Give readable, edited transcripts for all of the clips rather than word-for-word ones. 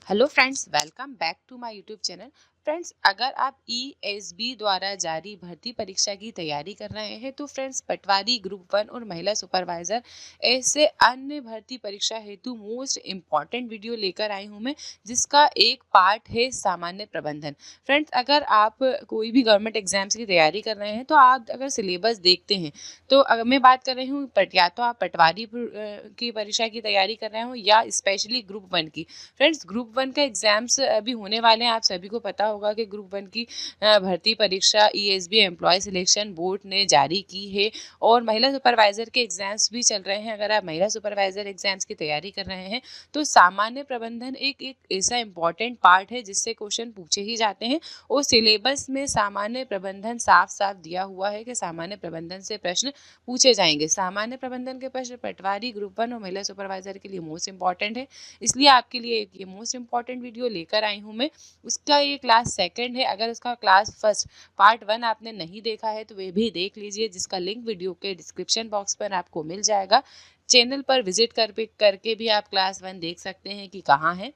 Hello friends, welcome back to my YouTube channel. Friends, अगर आप ESB द्वारा जारी भर्ती परीक्षा की तैयारी कर रहे हैं तो फ्रेंड्स पटवारी ग्रुप 1 और महिला सुपरवाइजर ऐसे अन्य भर्ती परीक्षा हेतु मोस्ट इम्पॉर्टेंट वीडियो लेकर आई हूँ मैं, जिसका एक पार्ट है सामान्य प्रबंधन। फ्रेंड्स, अगर आप कोई भी गवर्नमेंट एग्जाम्स की तैयारी कर रहे हैं तो आप अगर सिलेबस देखते हैं तो अगर मैं बात कर रही हूँ या तो आप पटवारी की परीक्षा की तैयारी कर रहे हो या स्पेशली ग्रुप 1 की। फ्रेंड्स, ग्रुप 1 का एग्जाम्स अभी होने वाले हैं। आप सभी को पता होगा कि ग्रुप 1 की भर्ती परीक्षा ईएसबी एम्प्लॉय सिलेक्शन बोर्ड ने जारी की है और महिला सुपरवाइजर के एग्जाम्स भी चल रहे हैं। अगर आप महिला सुपरवाइजर एग्जाम्स की तैयारी कर रहे हैं तो सामान्य प्रबंधन एक एक ऐसा इम्पॉर्टेंट पार्ट है जिससे क्वेश्चन पूछे ही जाते हैं और सिलेबस में सामान्य प्रबंधन साफ साफ दिया हुआ है कि सामान्य प्रबंधन से प्रश्न पूछे जाएंगे। सामान्य प्रबंधन के प्रश्न पटवारी ग्रुप 1 और महिला सुपरवाइजर के लिए मोस्ट इंपॉर्टेंट है, इसलिए आपके लिए एक ये मोस्ट इंपॉर्टेंट वीडियो लेकर आई हूँ मैं। उसका ये क्लास सेकंड है। अगर उसका क्लास फर्स्ट पार्ट 1 आपने नहीं देखा है तो वे भी देख लीजिए, जिसका लिंक वीडियो के डिस्क्रिप्शन बॉक्स पर आपको मिल जाएगा। चैनल पर विजिट करके भी आप क्लास 1 देख सकते हैं कि कहाँ है।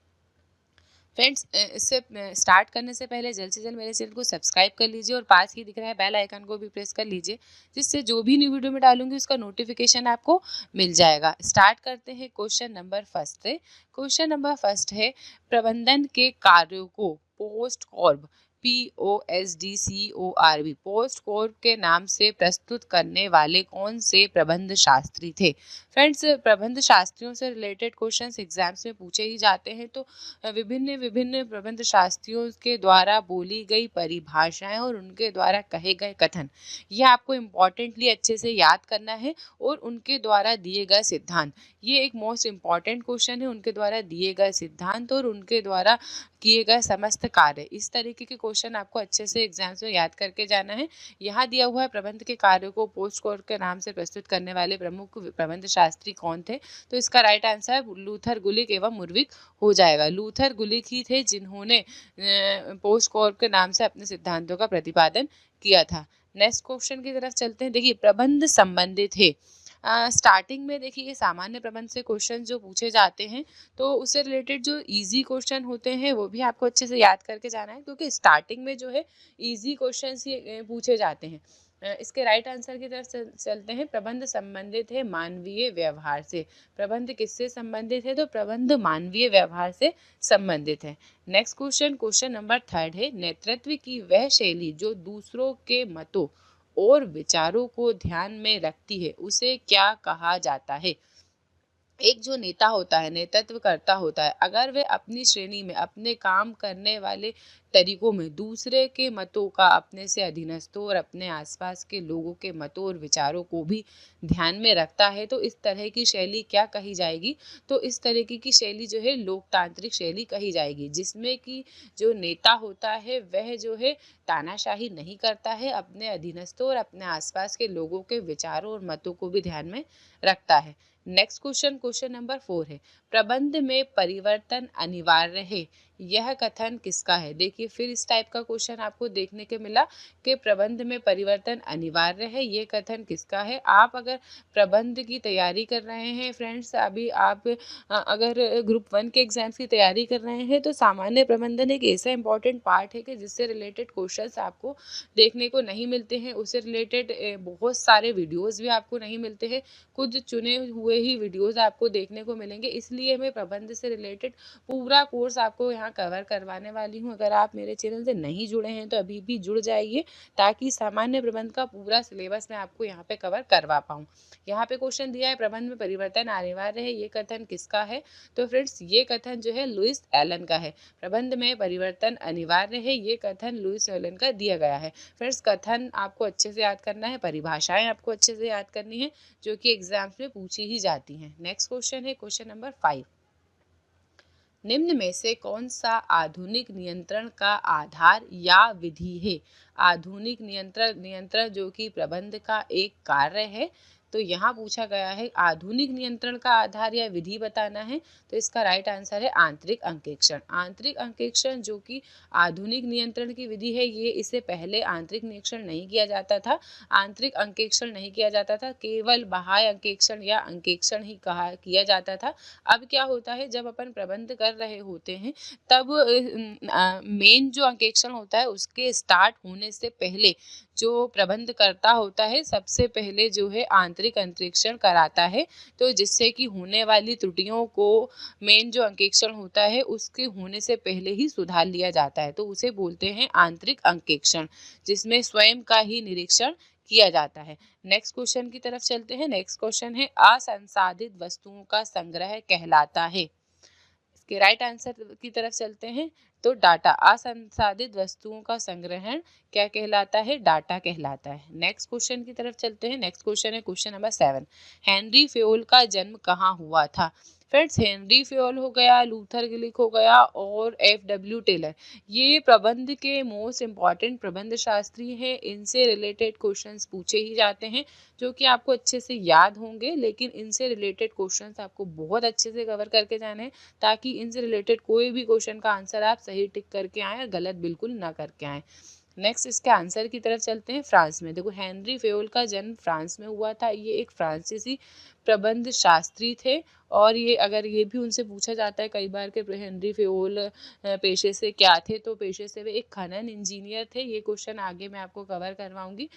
फ्रेंड्स, इससे स्टार्ट करने से पहले जल्द से जल्द मेरे चैनल को सब्सक्राइब कर लीजिए और पास ही दिख रहा है बेल आइकन को भी प्रेस कर लीजिए, जिससे जो भी न्यू वीडियो में डालूंगी उसका नोटिफिकेशन आपको मिल जाएगा। स्टार्ट करते हैं क्वेश्चन नंबर फर्स्ट से। क्वेश्चन नंबर फर्स्ट है, प्रबंधन के कार्यों को पोस्ट कॉर्ब POSDCORB पोस्ट कॉर्ब के नाम से प्रस्तुत करने वाले कौन से प्रबंध शास्त्री थे। फ्रेंड्स, प्रबंध शास्त्रियों से रिलेटेड क्वेश्चंस एग्जाम्स में पूछे ही जाते हैं, तो विभिन्न विभिन्न प्रबंध शास्त्रियों के द्वारा बोली गई परिभाषाएं और उनके द्वारा कहे गए कथन, ये आपको इम्पॉर्टेंटली अच्छे से याद करना है। और उनके द्वारा दिए गए सिद्धांत, ये एक मोस्ट इम्पॉर्टेंट क्वेश्चन है। उनके द्वारा दिए गए सिद्धांत और उनके द्वारा किए गए समस्त कार्य, इस तरीके के क्वेश्चन आपको अच्छे से एग्जाम्स में याद करके जाना है। यहाँ दिया हुआ है, प्रबंध के कार्यों को पोस्ट कोड के नाम से प्रस्तुत करने वाले प्रमुख प्रबंध शास्त्री कौन थे, तो इसका राइट आंसर है लूथर, गुलिक एवं मुरविक हो जाएगा। लूथर, गुलिक ही थे जिन्होंने पोस्ट कॉर्ब के नाम से अपने सिद्धांतों का प्रतिपादन किया था। नेक्स्ट क्वेश्चन की तरफ चलते हैं। देखिए, प्रबंध संबंधित है। स्टार्टिंग में देखिए, सामान्य प्रबंध से क्वेश्चन जो पूछे जाते हैं तो उससे रिलेटेड जो इजी क्वेश्चन होते हैं वो भी आपको अच्छे से याद करके जाना है, क्योंकि स्टार्टिंग में जो है इजी क्वेश्चन ही पूछे जाते हैं। इसके राइट आंसर की तरफ चलते हैं। प्रबंध संबंधित है मानवीय व्यवहार से। प्रबंध किससे संबंधित है, तो प्रबंध मानवीय व्यवहार से संबंधित है। Next question, question number third है, नेतृत्व की वह शैली जो दूसरों के मतों और विचारों को ध्यान में रखती है उसे क्या कहा जाता है। एक जो नेता होता है, नेतृत्व करता होता है, अगर वे अपनी श्रेणी में अपने काम करने वाले तरीकों में दूसरे के मतों का अपने से अधीनस्थों और अपने आसपास के लोगों के मतों और विचारों को भी ध्यान में रखता है, तो इस तरह की शैली क्या कही जाएगी, तो इस तरीके की शैली जो है लोकतांत्रिक शैली कही जाएगी, जिसमें कि जो नेता होता है वह जो है तानाशाही नहीं करता है, अपने अधीनस्थों और अपने आसपास के लोगों के विचारों और मतों को भी ध्यान में रखता है। नेक्स्ट क्वेश्चन, क्वेश्चन नंबर 4 है, प्रबंध में परिवर्तन अनिवार्य है, यह कथन किसका है। देखिए, फिर इस टाइप का क्वेश्चन आपको देखने को मिला कि प्रबंध में परिवर्तन अनिवार्य है, ये कथन किसका है। आप अगर प्रबंध की तैयारी कर रहे हैं फ्रेंड्स, अभी आप अगर ग्रुप 1 के एग्जाम्स की तैयारी कर रहे हैं तो सामान्य प्रबंधन एक ऐसा इंपॉर्टेंट पार्ट है कि जिससे रिलेटेड क्वेश्चंस आपको देखने को नहीं मिलते हैं। उससे रिलेटेड बहुत सारे वीडियोज़ भी आपको नहीं मिलते हैं, कुछ चुने हुए ही वीडियोज़ आपको देखने को मिलेंगे। इसलिए मैं प्रबंध से रिलेटेड पूरा कोर्स आपको यहाँ कवर करवाने वाली हूँ। अगर आप मेरे चैनल से नहीं जुड़े हैं तो अभी भी जुड़ जाइए, ताकि सामान्य प्रबंध का पूरा सिलेबस मैं आपको यहाँ पे कवर करवा पाऊँ। यहाँ पे क्वेश्चन दिया है, प्रबंध में परिवर्तन अनिवार्य है, ये कथन किसका है, तो फ्रेंड्स ये कथन जो है लुइस एलन का है। प्रबंध में परिवर्तन अनिवार्य है, ये कथन लुइस एलन का दिया गया है। फ्रेंड्स, कथन आपको अच्छे से याद करना है, परिभाषाएं आपको अच्छे से याद करनी है, जो कि एग्जाम्स में पूछी ही जाती हैं। नेक्स्ट क्वेश्चन है क्वेश्चन नंबर 5, निम्न में से कौन सा आधुनिक नियंत्रण का आधार या विधि है। आधुनिक नियंत्रण जो कि प्रबंध का एक कार्य है, तो यहाँ पूछा गया है आधुनिक नियंत्रण का आधार या विधि बताना है, तो इसका राइट आंसर है आंतरिक अंकेक्षण। आंतरिक अंकेक्षण जो कि आधुनिक नियंत्रण की विधि है, ये इससे पहले आंतरिक निरीक्षण नहीं किया जाता था, आंतरिक अंकेक्षण नहीं किया जाता था, केवल बाह्य अंकेक्षण या अंकेक्षण ही किया जाता था। अब क्या होता है, जब अपन प्रबंध कर रहे होते हैं तब मेन जो अंकेक्षण होता है उसके स्टार्ट होने से पहले जो प्रबंध करता होता है सबसे पहले जो है आंतरिक अंकेक्षण कराता है, तो जिससे कि होने वाली त्रुटियों को मेन जो अंकेक्षण होता है उसके होने से पहले ही सुधार लिया जाता है, तो उसे बोलते हैं आंतरिक अंकेक्षण, जिसमें स्वयं का ही निरीक्षण किया जाता है। नेक्स्ट क्वेश्चन की तरफ चलते हैं। नेक्स्ट क्वेश्चन है असंसाधित वस्तुओं का संग्रह कहलाता है। इसके राइट आंसर की तरफ चलते हैं, तो डाटा। असंसाधित वस्तुओं का संग्रहण क्या कहलाता है? डाटा कहलाता है। नेक्स्ट क्वेश्चन की तरफ चलते हैं। नेक्स्ट क्वेश्चन है क्वेश्चन नंबर 7। हेनरी फ्योल का जन्म कहाँ हुआ था? फ्रेंड्स, हेनरी फ्योल हो गया, लूथर गिलिक हो गया और FW टेलर, ये प्रबंध के मोस्ट इम्पॉर्टेंट प्रबंध शास्त्री हैं। इनसे रिलेटेड क्वेश्चंस पूछे ही जाते हैं जो कि आपको अच्छे से याद होंगे, लेकिन इनसे रिलेटेड क्वेश्चंस आपको बहुत अच्छे से कवर करके जाने हैं ताकि इनसे रिलेटेड कोई भी क्वेश्चन का आंसर आप सही टिक करके आएँ और गलत बिल्कुल ना करके आएँ। नेक्स्ट इसके आंसर की तरफ चलते हैं। फ्रांस में, देखो हेनरी फ्योल का जन्म फ्रांस में हुआ था। ये एक फ्रांसीसी प्रबंध शास्त्री थे और ये भी उनसे पूछा जाता है कई बार कि हेनरी फ्योल पेशे से क्या थे, तो पेशे से वे एक खनन इंजीनियर थे। ये क्वेश्चन आगे मैं आपको कवर करवाऊंगी,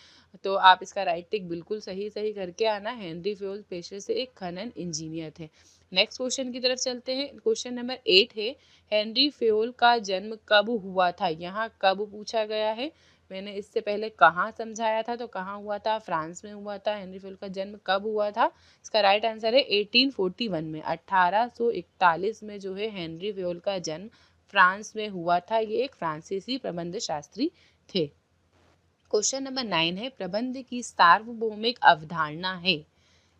तो आप इसका राइट टिक बिल्कुल सही सही करके आना। हेनरी फ्योल पेशे से एक खनन इंजीनियर थे। नेक्स्ट क्वेश्चन की तरफ चलते हैं। क्वेश्चन नंबर 8 है हेनरी फ्योल का जन्म कब हुआ था? यहाँ कब पूछा गया है, मैंने इससे पहले कहाँ समझाया था, तो कहाँ हुआ था? फ्रांस में हुआ था। हेनरी फ्योल का जन्म कब हुआ था? इसका राइट आंसर है 1841 में, 1841 में जो है हेनरी फ्योल का जन्म फ्रांस में हुआ था। ये एक फ्रांसीसी प्रबंध शास्त्री थे। क्वेश्चन नंबर 9 है प्रबंध की सार्वभौमिक अवधारणा है।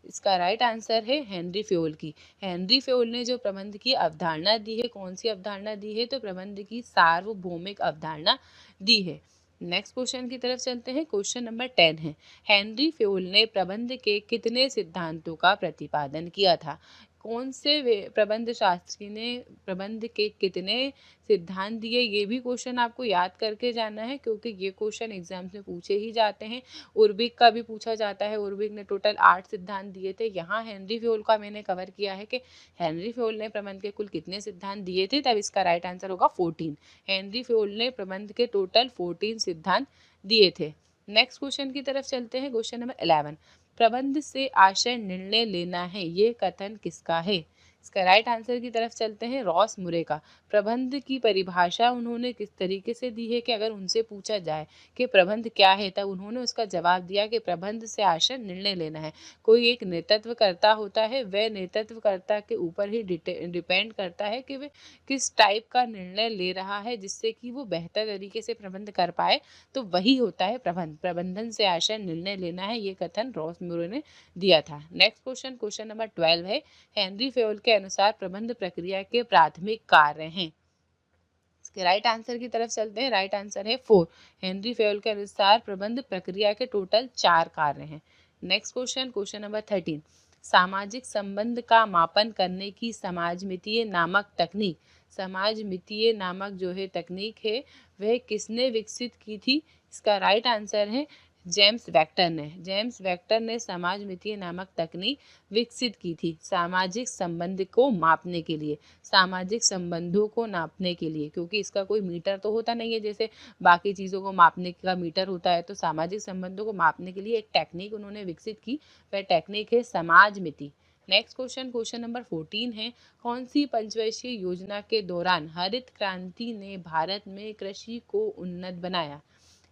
इसका राइट आंसर है हेनरी फ्योल की। हेनरी फ्योल ने जो प्रबंध की अवधारणा दी है, कौन सी अवधारणा दी है? तो प्रबंध की सार्वभौमिक अवधारणा दी है। नेक्स्ट क्वेश्चन की तरफ चलते हैं। क्वेश्चन नंबर 10 है हेनरी फ्योल ने प्रबंध के कितने सिद्धांतों का प्रतिपादन किया था? कौन से प्रबंध शास्त्री ने प्रबंध के कितने सिद्धांत दिए, ये भी क्वेश्चन आपको याद करके जाना है क्योंकि ये क्वेश्चन एग्जाम्स में पूछे ही जाते हैं। उर्बिक का भी पूछा जाता है। उर्बिक ने टोटल 8 सिद्धांत दिए थे। यहाँ हेनरी फ्योल का मैंने कवर किया है कि हेनरी फ्योल ने प्रबंध के कुल कितने सिद्धांत दिए थे, तब इसका राइट आंसर होगा 14। हेनरी फ्योल ने प्रबंध के टोटल 14 सिद्धांत दिए थे। नेक्स्ट क्वेश्चन की तरफ चलते हैं। क्वेश्चन नंबर 11 प्रबंध से आशय निर्णय लेना है, ये कथन किसका है? इसका राइट आंसर की तरफ चलते हैं। रॉस मुरे का। प्रबंध की परिभाषा उन्होंने किस तरीके से दी है कि अगर उनसे पूछा जाए कि प्रबंध क्या है, तब उन्होंने उसका जवाब दिया कि प्रबंध से आशय निर्णय लेना है। कोई एक नेतृत्वकर्ता होता है, वह नेतृत्वकर्ता के ऊपर ही डिपेंड करता है कि वह किस टाइप का निर्णय ले रहा है जिससे कि वो बेहतर तरीके से प्रबंध कर पाए, तो वही होता है प्रबंध। प्रबंधन से आशय निर्णय लेना है, ये कथन रॉस मुरे ने दिया था। नेक्स्ट क्वेश्चन, क्वेश्चन नंबर 12 है हेनरी फ्योल के अनुसार प्रबंध प्रक्रिया के प्राथमिक कार्य हैं। इसके राइट आंसर की तरफ चलते हैं। राइट आंसर है 4। हेनरी फ्योल के अनुसार प्रबंध प्रक्रिया के टोटल 4 कार्य हैं। नेक्स्ट क्वेश्चन, क्वेश्चन नंबर 13 सामाजिक संबंध का मापन करने की समाजमितीय नामक तकनीक, समाजमितीय नामक जो है तकनीक है वह किसने विकसित की थी? इसका राइट आंसर है जेम्स वेक्टर ने। जेम्स वेक्टर ने समाजमितीय नामक तकनीक विकसित की थी सामाजिक संबंध को मापने के लिए, सामाजिक संबंधों को नापने के लिए, क्योंकि इसका कोई मीटर तो होता नहीं है जैसे बाकी चीज़ों को मापने का मीटर होता है। तो सामाजिक संबंधों को मापने के लिए एक टेक्निक उन्होंने विकसित की, वह टेक्निक है समाजमिति। नेक्स्ट क्वेश्चन, क्वेश्चन नंबर 14 है कौन सी पंचवर्षीय योजना के दौरान हरित क्रांति ने भारत में कृषि को उन्नत बनाया?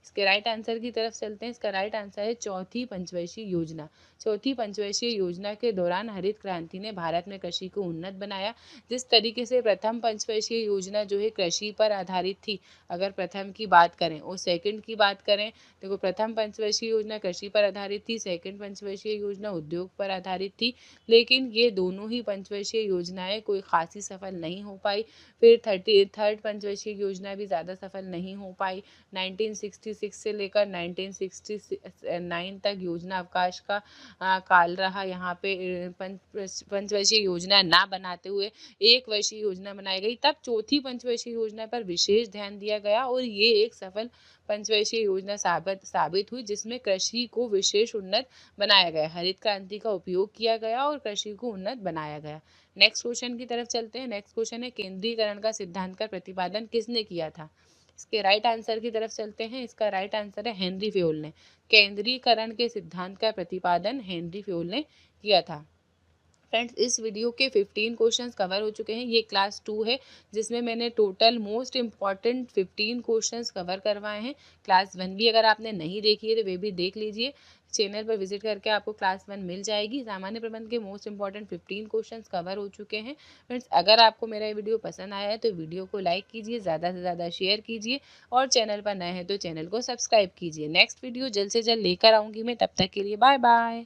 इसके राइट आंसर की तरफ चलते हैं। इसका राइट आंसर है चौथी पंचवर्षीय योजना। चौथी पंचवर्षीय योजना के दौरान हरित क्रांति ने भारत में कृषि को उन्नत बनाया। जिस तरीके से प्रथम पंचवर्षीय योजना जो है कृषि पर आधारित थी, अगर प्रथम की बात करें और सेकंड की बात करें, देखो प्रथम पंचवर्षीय योजना कृषि पर आधारित थी, सेकंड पंचवर्षीय योजना उद्योग पर आधारित थी, लेकिन ये दोनों ही पंचवर्षीय योजनाएं कोई खासी सफल नहीं हो पाई। फिर थर्ड पंचवर्षीय योजना भी ज़्यादा सफल नहीं हो पाई। 1960 1966 से लेकर 1969 तक योजना अवकाश का काल रहा। यहाँ पे पंचवर्षीय योजना ना बनाते हुए एक वर्षीय योजना बनाई गई। तब चौथी पंचवर्षीय योजना पर विशेष ध्यान दिया गया और ये एक सफल पंचवर्षीय योजना साबित हुई, जिसमें कृषि को विशेष उन्नत बनाया गया, हरित क्रांति का उपयोग किया गया और कृषि को उन्नत बनाया गया। नेक्स्ट क्वेश्चन की तरफ चलते हैं। नेक्स्ट क्वेश्चन है केंद्रीकरण का सिद्धांत का प्रतिपादन किसने किया था। इसके राइट आंसर की तरफ चलते हैं। इसका राइट आंसर है हेनरी फ्योल ने। केंद्रीकरण के सिद्धांत का प्रतिपादन हेनरी फ्योल ने किया था। फ्रेंड्स, इस वीडियो के 15 क्वेश्चंस कवर हो चुके हैं। ये क्लास 2 है जिसमें मैंने total most important 15 questions cover करवाए हैं। क्लास 1 भी अगर आपने नहीं देखी है तो वे भी देख लीजिए। चैनल पर विजिट करके आपको क्लास 1 मिल जाएगी। सामान्य प्रबंध के मोस्ट इंपॉर्टेंट 15 क्वेश्चंस कवर हो चुके हैं। फ्रेंड्स, अगर आपको मेरा ये वीडियो पसंद आया है तो वीडियो को लाइक कीजिए, ज़्यादा से ज़्यादा शेयर कीजिए और चैनल पर नए हैं तो चैनल को सब्सक्राइब कीजिए। नेक्स्ट वीडियो जल्द से जल्द लेकर आऊँगी मैं, तब तक के लिए बाय बाय।